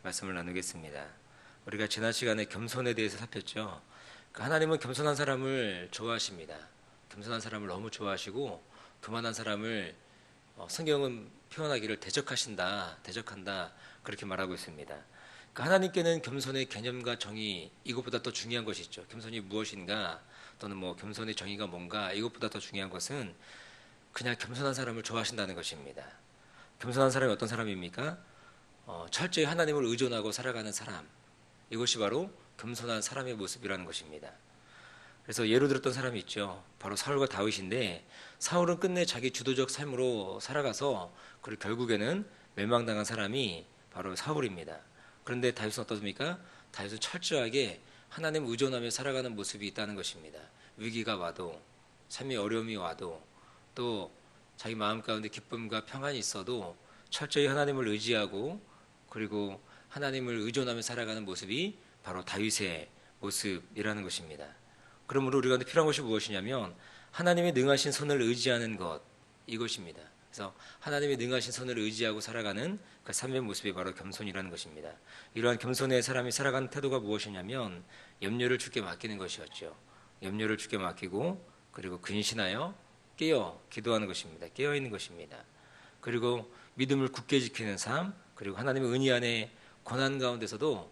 말씀을 나누겠습니다. 우리가 지난 시간에 겸손에 대해서 살폈죠. 하나님은 겸손한 사람을 좋아하십니다. 겸손한 사람을 너무 좋아하시고 교만한 사람을 성경은 표현하기를 대적한다 그렇게 말하고 있습니다. 하나님께는 겸손의 개념과 정의 이것보다 더 중요한 것이 있죠. 겸손이 무엇인가 또는 겸손의 정의가 뭔가 이것보다 더 중요한 것은 그냥 겸손한 사람을 좋아하신다는 것입니다. 겸손한 사람이 어떤 사람입니까? 철저히 하나님을 의존하고 살아가는 사람, 이것이 바로 겸손한 사람의 모습이라는 것입니다. 그래서 예로 들었던 사람이 있죠. 바로 사울과 다윗인데, 사울은 끝내 자기 주도적 삶으로 살아가서 그리고 결국에는 멸망당한 사람이 바로 사울입니다. 그런데 다윗은 어떻습니까? 다윗은 철저하게 하나님을 의존하며 살아가는 모습이 있다는 것입니다. 위기가 와도, 삶의 어려움이 와도, 또 자기 마음 가운데 기쁨과 평안이 있어도 철저히 하나님을 의지하고 그리고 하나님을 의존하며 살아가는 모습이 바로 다윗의 모습이라는 것입니다. 그러므로 우리가 필요한 것이 무엇이냐면 하나님의 능하신 손을 의지하는 것, 이것입니다. 그래서 하나님의 능하신 손을 의지하고 살아가는 그 삶의 모습이 바로 겸손이라는 것입니다. 이러한 겸손의 사람이 살아가는 태도가 무엇이냐면 염려를 주께 맡기는 것이었죠. 염려를 주께 맡기고 그리고 근신하여 깨어 기도하는 것입니다. 깨어 있는 것입니다. 그리고 믿음을 굳게 지키는 삶, 그리고 하나님의 은혜 안에 고난 가운데서도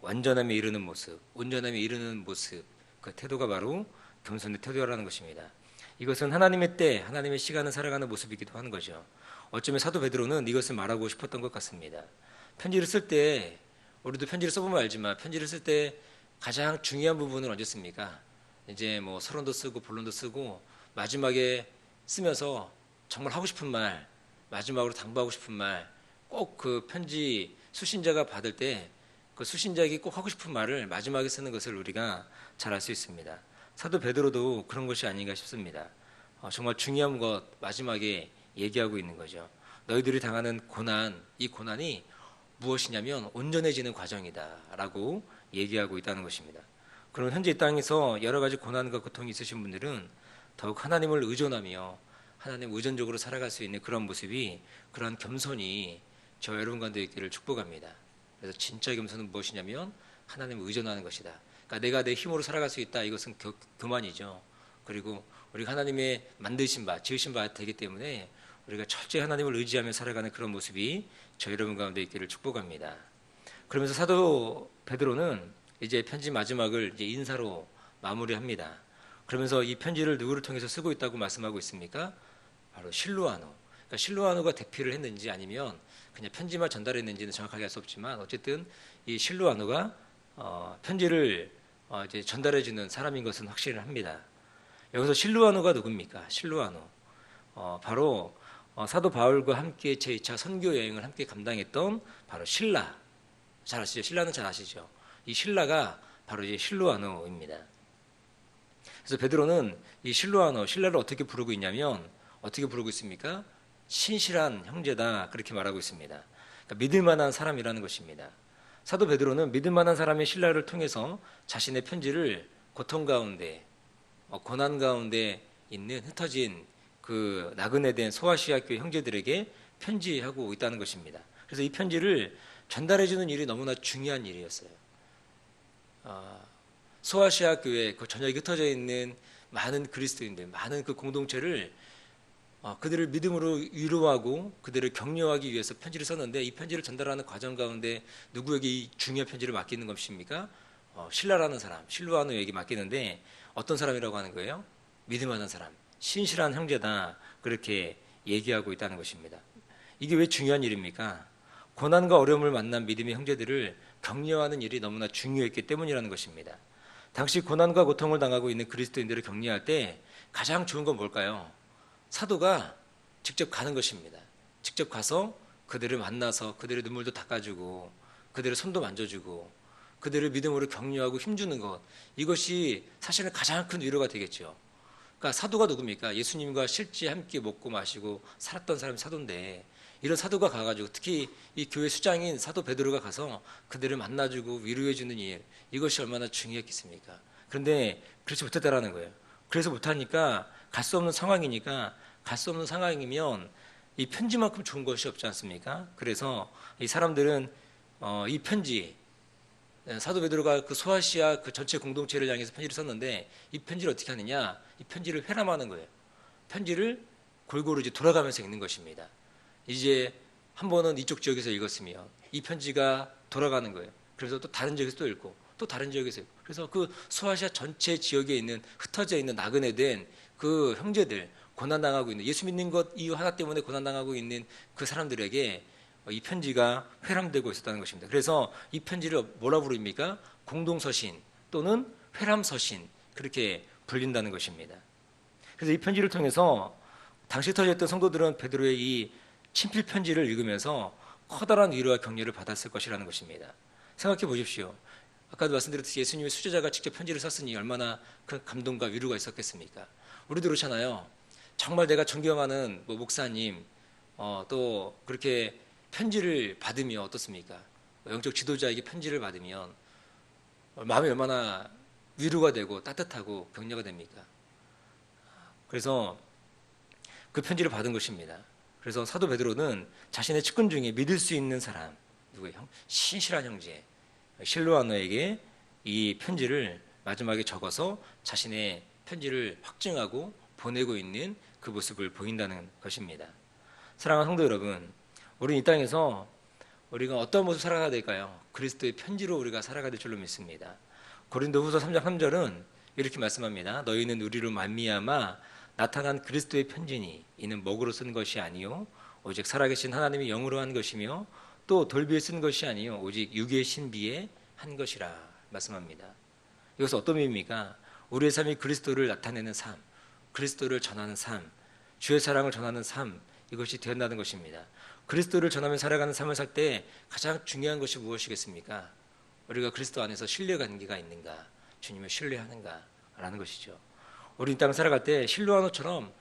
완전함에 이르는 모습, 온전함에 이르는 모습, 그 태도가 바로 겸손의 태도라는 것입니다. 이것은 하나님의 때, 하나님의 시간을 살아가는 모습이기도 하는 거죠. 어쩌면 사도 베드로는 이것을 말하고 싶었던 것 같습니다. 편지를 쓸 때, 우리도 편지를 써보면 알지만 편지를 쓸 때 가장 중요한 부분은 언제습니까? 이제 서론도 쓰고 본론도 쓰고 마지막에 쓰면서 정말 하고 싶은 말, 마지막으로 당부하고 싶은 말, 꼭 그 편지 수신자가 받을 때 그 수신자에게 꼭 하고 싶은 말을 마지막에 쓰는 것을 우리가 잘 알 수 있습니다. 사도 베드로도 그런 것이 아닌가 싶습니다. 정말 중요한 것 마지막에 얘기하고 있는 거죠. 너희들이 당하는 고난, 이 고난이 무엇이냐면 온전해지는 과정이다라고 얘기하고 있다는 것입니다. 그럼 현재 이 땅에서 여러 가지 고난과 고통이 있으신 분들은 더욱 하나님을 의존하며 하나님 의존적으로 살아갈 수 있는 그런 모습이, 그런 겸손이 저 여러분 가운데 있기를 축복합니다. 그래서 진짜 겸손은 무엇이냐면 하나님을 의존하는 것이다. 그러니까 내가 내 힘으로 살아갈 수 있다, 이것은 교만이죠. 그리고 우리가 하나님의 만드신 바, 지으신 바 되기 때문에 우리가 철저히 하나님을 의지하며 살아가는 그런 모습이 저 여러분 가운데 있기를 축복합니다. 그러면서 사도 베드로는 이제 편지 마지막을 이제 인사로 마무리합니다. 그러면서 이 편지를 누구를 통해서 쓰고 있다고 말씀하고 있습니까? 바로 실로아노. 그러니까 실로아노가 대피를 했는지 아니면 그냥 편지만 전달했는지는 정확하게 알 수 없지만 어쨌든 이 실로아노가 편지를 이제 전달해주는 사람인 것은 확실을 합니다. 여기서 실로아노가 누굽니까? 실로아노. 바로 사도 바울과 함께 제2차 선교 여행을 함께 감당했던 바로 실라. 잘 아시죠? 실라는 잘 아시죠? 이 실라가 바로 이제 실로아노입니다. 그래서 베드로는 이 실라를 어떻게 부르고 있냐면 어떻게 부르고 있습니까? 신실한 형제다, 그렇게 말하고 있습니다. 그러니까 믿을 만한 사람이라는 것입니다. 사도 베드로는 믿을 만한 사람의 신라를 통해서 자신의 편지를 고통 가운데, 고난 가운데 있는 흩어진 그 나그네 된 소아시아 교회 형제들에게 편지하고 있다는 것입니다. 그래서 이 편지를 전달해주는 일이 너무나 중요한 일이었어요. 소아시아 교회 그 전역에 흩어져 있는 많은 그리스도인들, 많은 그 공동체를 그들을 믿음으로 위로하고 그들을 격려하기 위해서 편지를 썼는데, 이 편지를 전달하는 과정 가운데 누구에게 이 중요한 편지를 맡기는 것입니까? 실라라는 사람, 실로아노에게 맡기는데 어떤 사람이라고 하는 거예요? 믿음하는 사람, 신실한 형제다, 그렇게 얘기하고 있다는 것입니다. 이게 왜 중요한 일입니까? 고난과 어려움을 만난 믿음의 형제들을 격려하는 일이 너무나 중요했기 때문이라는 것입니다. 당시 고난과 고통을 당하고 있는 그리스도인들을 격려할 때 가장 좋은 건 뭘까요? 사도가 직접 가는 것입니다. 직접 가서 그들을 만나서 그들의 눈물도 닦아주고 그들의 손도 만져주고 그들을 믿음으로 격려하고 힘주는 것, 이것이 사실은 가장 큰 위로가 되겠죠. 그러니까 사도가 누굽니까? 예수님과 실제 함께 먹고 마시고 살았던 사람이 사도인데, 이런 사도가 가가지고 특히 이 교회 수장인 사도 베드로가 가서 그들을 만나주고 위로해주는 일, 이것이 얼마나 중요했겠습니까? 그런데 그렇지 못했다라는 거예요. 그래서 못하니까 갈 수 없는 상황이니까, 갈 수 없는 상황이면 이 편지만큼 좋은 것이 없지 않습니까? 그래서 이 사람들은 이 편지, 사도 베드로가 그 소아시아 그 전체 공동체를 향해서 편지를 썼는데 이 편지를 어떻게 하느냐? 이 편지를 회람하는 거예요. 편지를 골고루 이제 돌아가면서 읽는 것입니다. 이제 한 번은 이쪽 지역에서 읽었으면 이 편지가 돌아가는 거예요. 그래서 또 다른 지역에서 또 읽고 또 다른 지역에서 읽고 그래서 그 소아시아 전체 지역에 있는 흩어져 있는 나그네 된 그 형제들 고난당하고 있는 예수 믿는 것 이유 하나 때문에 고난당하고 있는 그 사람들에게 이 편지가 회람되고 있었다는 것입니다. 그래서 이 편지를 뭐라 부릅니까? 공동서신 또는 회람서신 그렇게 불린다는 것입니다. 그래서 이 편지를 통해서 당시 터졌던 성도들은 베드로의 이 친필 편지를 읽으면서 커다란 위로와 격려를 받았을 것이라는 것입니다. 생각해 보십시오. 아까도 말씀드렸듯이 예수님의 수제자가 직접 편지를 썼으니 얼마나 그 감동과 위로가 있었겠습니까? 우리도 그렇잖아요. 정말 내가 존경하는 목사님 또 그렇게 편지를 받으면 어떻습니까? 영적 지도자에게 편지를 받으면 마음이 얼마나 위로가 되고 따뜻하고 격려가 됩니까? 그래서 그 편지를 받은 것입니다. 그래서 사도 베드로는 자신의 측근 중에 믿을 수 있는 사람, 누구예요? 신실한 형제 실로아노에게 이 편지를 마지막에 적어서 자신의 편지를 확증하고 보내고 있는 그 모습을 보인다는 것입니다. 사랑하는 성도 여러분, 우리 이 땅에서 우리가 어떤 모습 살아가야 될까요? 그리스도의 편지로 우리가 살아가야 될 줄로 믿습니다. 고린도후서 3장 3절은 이렇게 말씀합니다. 너희는 우리로 말미암아 나타난 그리스도의 편지니 이는 먹으로 쓴 것이 아니요 오직 살아계신 하나님이 영으로 한 것이며 또 돌비에 쓴 것이 아니요 오직 육의 신비에 한 것이라 말씀합니다. 이것은 어떤 의미입니까? 우리의 삶이 그리스도를 나타내는 삶, 그리스도를 전하는 삶, 주의 사랑을 전하는 삶 이것이 되었다는 것입니다. 그리스도를 전하며 살아가는 삶을 살 때 가장 중요한 것이 무엇이겠습니까? 우리가 그리스도 안에서 신뢰관계가 있는가, 주님을 신뢰하는가라는 것이죠. 우리 이 땅을 살아갈 때 실로아노처럼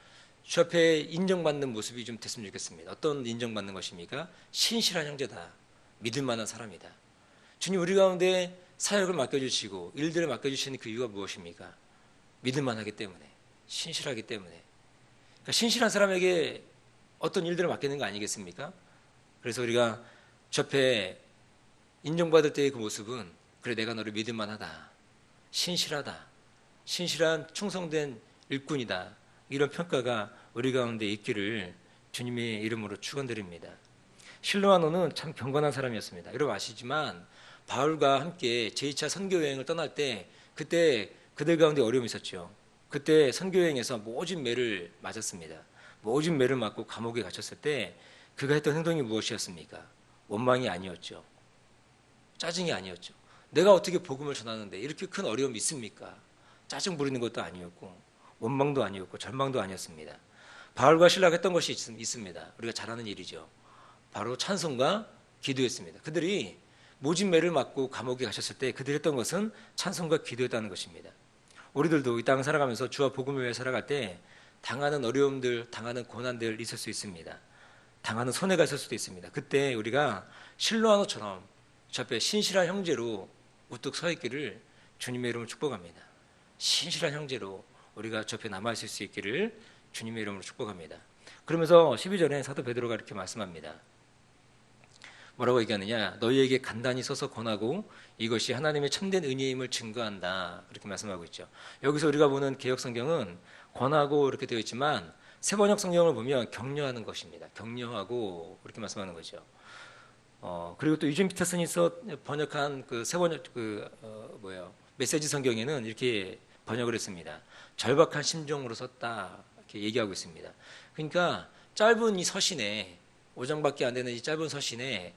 주 앞에 인정받는 모습이 좀 됐으면 좋겠습니다. 어떤 인정받는 것입니까? 신실한 형제다. 믿을 만한 사람이다. 주님 우리 가운데 사역을 맡겨주시고 일들을 맡겨주시는 그 이유가 무엇입니까? 믿을 만하기 때문에, 신실하기 때문에. 그러니까 신실한 사람에게 어떤 일들을 맡기는 거 아니겠습니까? 그래서 우리가 주 앞에 인정받을 때의 그 모습은 그래 내가 너를 믿을 만하다. 신실하다. 신실한 충성된 일꾼이다. 이런 평가가 우리 가운데 있기를 주님의 이름으로 축원드립니다. 실로아노는 참 경건한 사람이었습니다. 여러분 아시지만 바울과 함께 제2차 선교여행을 떠날 때 그때 그들 가운데 어려움이 있었죠. 그때 선교여행에서 모진 매를 맞았습니다. 모진 매를 맞고 감옥에 갇혔을 때 그가 했던 행동이 무엇이었습니까? 원망이 아니었죠. 짜증이 아니었죠. 내가 어떻게 복음을 전하는데 이렇게 큰 어려움이 있습니까? 짜증 부리는 것도 아니었고 원망도 아니었고 절망도 아니었습니다. 바울과 신라가 했던 것이 있습니다. 우리가 잘 아는 일이죠. 바로 찬송과 기도였습니다. 그들이 모진 매를 맞고 감옥에 가셨을 때 그들이 했던 것은 찬송과 기도였다는 것입니다. 우리들도 이 땅을 살아가면서 주와 복음을 위해 살아갈 때 당하는 어려움들, 당하는 고난들 있을 수 있습니다. 당하는 손해가 있을 수도 있습니다. 그때 우리가 실로아노처럼 주 앞에 신실한 형제로 우뚝 서 있기를 주님의 이름으로 축복합니다. 신실한 형제로 우리가 주 앞에 남아있을 수 있기를 주님의 이름으로 축복합니다. 그러면서 12절에 사도 베드로가 이렇게 말씀합니다. 뭐라고 얘기하느냐? 너희에게 간단히 써서 권하고 이것이 하나님의 참된 은혜임을 증거한다. 그렇게 말씀하고 있죠. 여기서 우리가 보는 개혁성경은 권하고 이렇게 되어 있지만 세번역 성경을 보면 격려하는 것입니다. 격려하고 그렇게 말씀하는 거죠. 그리고 또 유진 피터슨이 번역한 그 세번역 메시지 성경에는 이렇게 번역을 했습니다. 절박한 심정으로 썼다 이렇게 얘기하고 있습니다. 그러니까 짧은 이 서신에 5장밖에 안 되는 이 짧은 서신에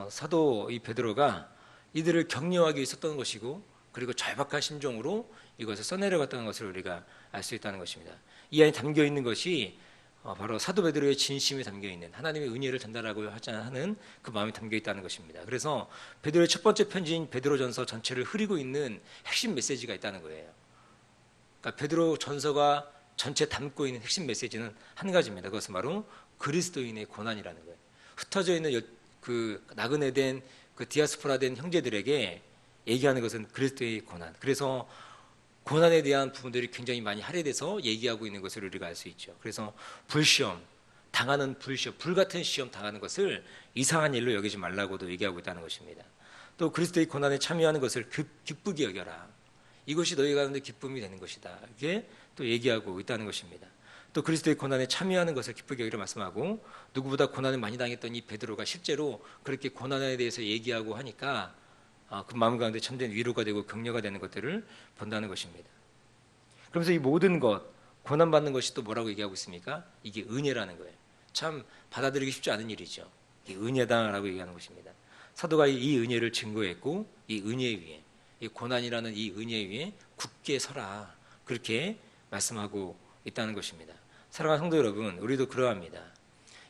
사도 이 베드로가 이들을 격려하기 위해 썼던 것이고 그리고 절박한 심정으로 이것을 써내려갔다는 것을 우리가 알 수 있다는 것입니다. 이 안에 담겨 있는 것이 바로 사도 베드로의 진심이 담겨 있는 하나님의 은혜를 전달하고 하는 그 마음이 담겨 있다는 것입니다. 그래서 베드로의 첫 번째 편지인 베드로전서 전체를 흐리고 있는 핵심 메시지가 있다는 거예요. 그러니까 베드로 전서가 전체 담고 있는 핵심 메시지는 한 가지입니다. 그것은 바로 그리스도인의 고난이라는 거예요. 흩어져 있는 그 나그네된 그 디아스포라된 형제들에게 얘기하는 것은 그리스도의 고난. 그래서 고난에 대한 부분들이 굉장히 많이 할애돼서 얘기하고 있는 것을 우리가 알 수 있죠. 그래서 불시험, 당하는 불시험, 불같은 시험 당하는 것을 이상한 일로 여기지 말라고도 얘기하고 있다는 것입니다. 또 그리스도의 고난에 참여하는 것을 기쁘게 여겨라. 이것이 너희 가운데 기쁨이 되는 것이다. 이렇게 또 얘기하고 있다는 것입니다. 또 그리스도의 고난에 참여하는 것을 기쁘게 여기라 말씀하고, 누구보다 고난을 많이 당했던 이 베드로가 실제로 그렇게 고난에 대해서 얘기하고 하니까 그 마음 가운데 참된 위로가 되고 격려가 되는 것들을 본다는 것입니다. 그러면서 이 모든 것, 고난받는 것이 또 뭐라고 얘기하고 있습니까? 이게 은혜라는 거예요. 참 받아들이기 쉽지 않은 일이죠. 이게 은혜다라고 얘기하는 것입니다. 사도가 이 은혜를 증거했고, 이 은혜 위에, 이 고난이라는 이 은혜 위에 굳게 서라, 그렇게 말씀하고 있다는 것입니다. 사랑하는 성도 여러분, 우리도 그러합니다.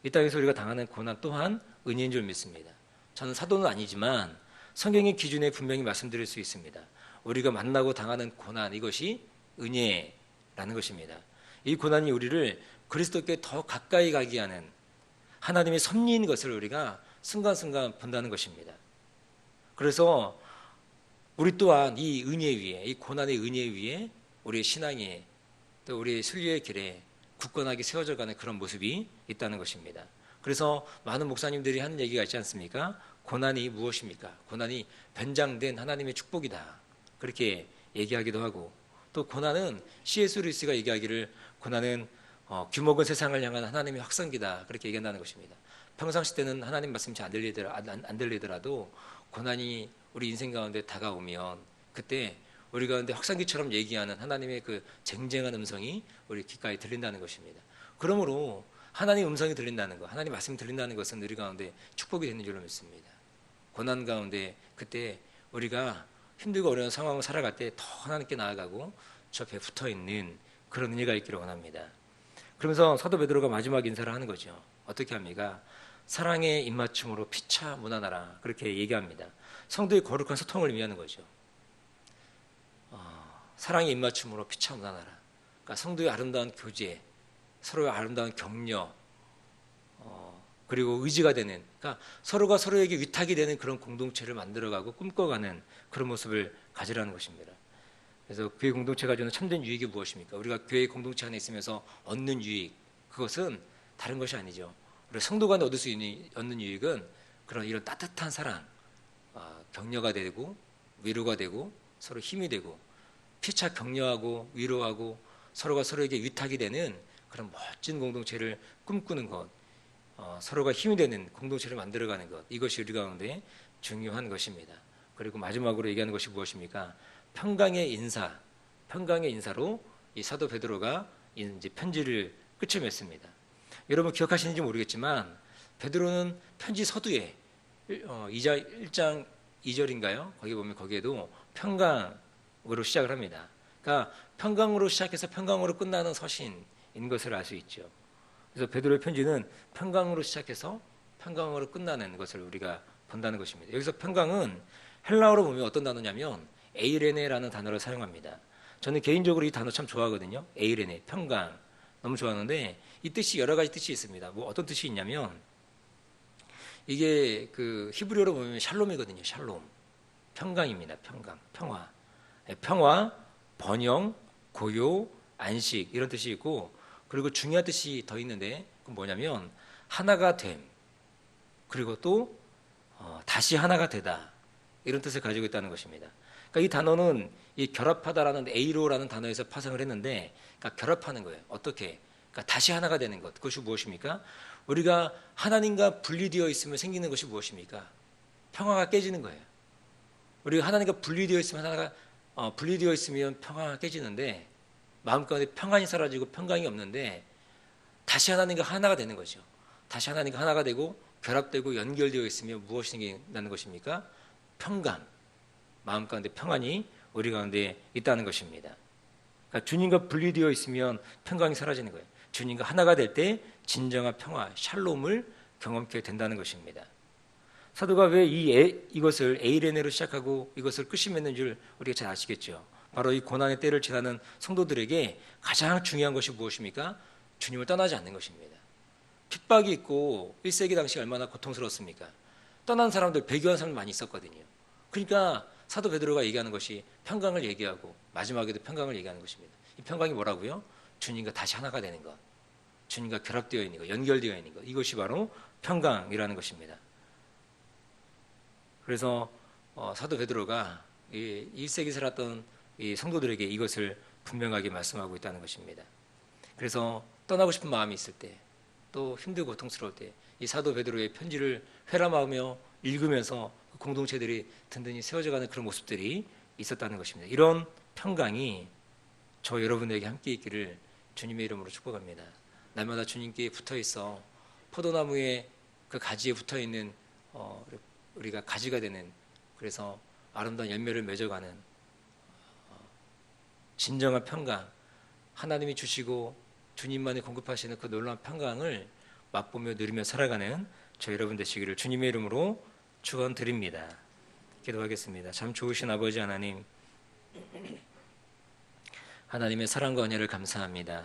이 땅에서 우리가 당하는 고난 또한 은혜인 줄 믿습니다. 저는 사도는 아니지만 성경의 기준에 분명히 말씀드릴 수 있습니다. 우리가 만나고 당하는 고난, 이것이 은혜라는 것입니다. 이 고난이 우리를 그리스도께 더 가까이 가게 하는 하나님의 섭리인 것을 우리가 순간순간 본다는 것입니다. 그래서 우리 또한 이 은혜 위에, 이 고난의 은혜 위에 우리의 신앙에, 또 우리의 순리의 길에 굳건하게 세워져가는 그런 모습이 있다는 것입니다. 그래서 많은 목사님들이 하는 얘기가 있지 않습니까? 고난이 무엇입니까? 고난이 변장된 하나님의 축복이다, 그렇게 얘기하기도 하고, 또 고난은 C.S. 루이스가 얘기하기를 고난은 규모건 세상을 향한 하나님의 확성기다, 그렇게 얘기한다는 것입니다. 평상시 때는 하나님 말씀이 잘 안 들리더라도 고난이 우리 인생 가운데 다가오면 그때 우리 가운데 확성기처럼 얘기하는 하나님의 그 쟁쟁한 음성이 우리 귓가에 들린다는 것입니다. 그러므로 하나님 음성이 들린다는 것, 하나님 말씀이 들린다는 것은 우리 가운데 축복이 되는 줄로 믿습니다. 고난 가운데 그때 우리가 힘들고 어려운 상황을 살아갈 때 더 하나님께 나아가고 저 배 붙어있는 그런 은혜가 있기를 원합니다. 그러면서 사도 베드로가 마지막 인사를 하는 거죠. 어떻게 합니까? 사랑의 입맞춤으로 피차 무난하라, 그렇게 얘기합니다. 성도의 거룩한 소통을 의미하는 거죠. 사랑의 입맞춤으로 피차 무난하라. 그러니까 성도의 아름다운 교제, 서로의 아름다운 격려, 그리고 의지가 되는, 그러니까 서로가 서로에게 위탁이 되는 그런 공동체를 만들어가고 꿈꿔가는 그런 모습을 가지라는 것입니다. 그래서 교회 공동체가 주는 참된 유익이 무엇입니까? 우리가 교회 공동체 안에 있으면서 얻는 유익, 그것은 다른 것이 아니죠. 우리 성도 간에 얻을 수 있는 얻는 유익은 그런 이런 따뜻한 사랑, 격려가 되고 위로가 되고 서로 힘이 되고 피차 격려하고 위로하고 서로가 서로에게 위탁이 되는 그런 멋진 공동체를 꿈꾸는 것, 서로가 힘이 되는 공동체를 만들어가는 것, 이것이 우리 가운데 중요한 것입니다. 그리고 마지막으로 얘기하는 것이 무엇입니까? 평강의 인사, 평강의 인사로 이 사도 베드로가 이제 편지를 끝을 맺습니다. 여러분 기억하시는지 모르겠지만 베드로는 편지 서두에 1장 2절인가요? 거기 보면 거기에도 평강으로 시작을 합니다. 그러니까 평강으로 시작해서 평강으로 끝나는 서신인 것을 알 수 있죠. 그래서 베드로의 편지는 평강으로 시작해서 평강으로 끝나는 것을 우리가 본다는 것입니다. 여기서 평강은 헬라어로 보면 어떤 단어냐면 에이레네라는 단어를 사용합니다. 저는 개인적으로 이 단어 참 좋아하거든요. 에이레네, 평강, 너무 좋아하는데 이 뜻이 여러 가지 뜻이 있습니다. 뭐 어떤 뜻이 있냐면 이게 그 히브리어로 보면 샬롬이거든요. 샬롬, 평강입니다. 평강, 평화, 평화, 번영, 고요, 안식, 이런 뜻이 있고, 그리고 중요한 뜻이 더 있는데 그건 뭐냐면 하나가 됨, 그리고 또 다시 하나가 되다, 이런 뜻을 가지고 있다는 것입니다. 그러니까 이 단어는 이 결합하다라는 에이로라는 단어에서 파생을 했는데, 그러니까 결합하는 거예요. 어떻게? 그러니까 다시 하나가 되는 것. 그것이 무엇입니까? 우리가 하나님과 분리되어 있으면 생기는 것이 무엇입니까? 평화가 깨지는 거예요. 우리가 하나님과 분리되어 있으면 분리되어 있으면 평화가 깨지는데, 마음 가운데 평안이 사라지고 평강이 없는데 다시 하나님과 하나가 되는 거죠. 다시 하나님과 하나가 되고 결합되고 연결되어 있으면 무엇이 생긴다는 것입니까? 평강, 마음 가운데 평안이 우리 가운데 있다는 것입니다. 그러니까 주님과 분리되어 있으면 평강이 사라지는 거예요. 주님과 하나가 될 때 진정한 평화, 샬롬을 경험하게 된다는 것입니다. 사도가 왜 이것을 에이레네로 시작하고 이것을 끝이 맺는 줄 우리가 잘 아시겠죠. 바로 이 고난의 때를 지나는 성도들에게 가장 중요한 것이 무엇입니까? 주님을 떠나지 않는 것입니다. 핍박이 있고 1세기 당시 얼마나 고통스러웠습니까? 떠난 사람들, 배교한 사람들 많이 있었거든요. 그러니까 사도 베드로가 얘기하는 것이 평강을 얘기하고 마지막에도 평강을 얘기하는 것입니다. 이 평강이 뭐라고요? 주님과 다시 하나가 되는 것. 주님과 결합되어 있는 것, 연결되어 있는 것, 이것이 바로 평강이라는 것입니다. 그래서 사도 베드로가 이 1세기 살았던 이 성도들에게 이것을 분명하게 말씀하고 있다는 것입니다. 그래서 떠나고 싶은 마음이 있을 때, 또 힘들고 고통스러울 때 이 사도 베드로의 편지를 회람하며 읽으면서 공동체들이 든든히 세워져가는 그런 모습들이 있었다는 것입니다. 이런 평강이 저 여러분에게 함께 있기를 주님의 이름으로 축복합니다. 날마다 주님께 붙어 있어 포도나무의 그 가지에 붙어 있는 우리가 가지가 되는, 그래서 아름다운 열매를 맺어가는 진정한 평강, 하나님이 주시고 주님만이 공급하시는 그 놀라운 평강을 맛보며 누리며 살아가는 저 여러분 되시기를 주님의 이름으로 축원드립니다. 기도하겠습니다. 참 좋으신 아버지 하나님, 하나님의 사랑과 은혜를 감사합니다.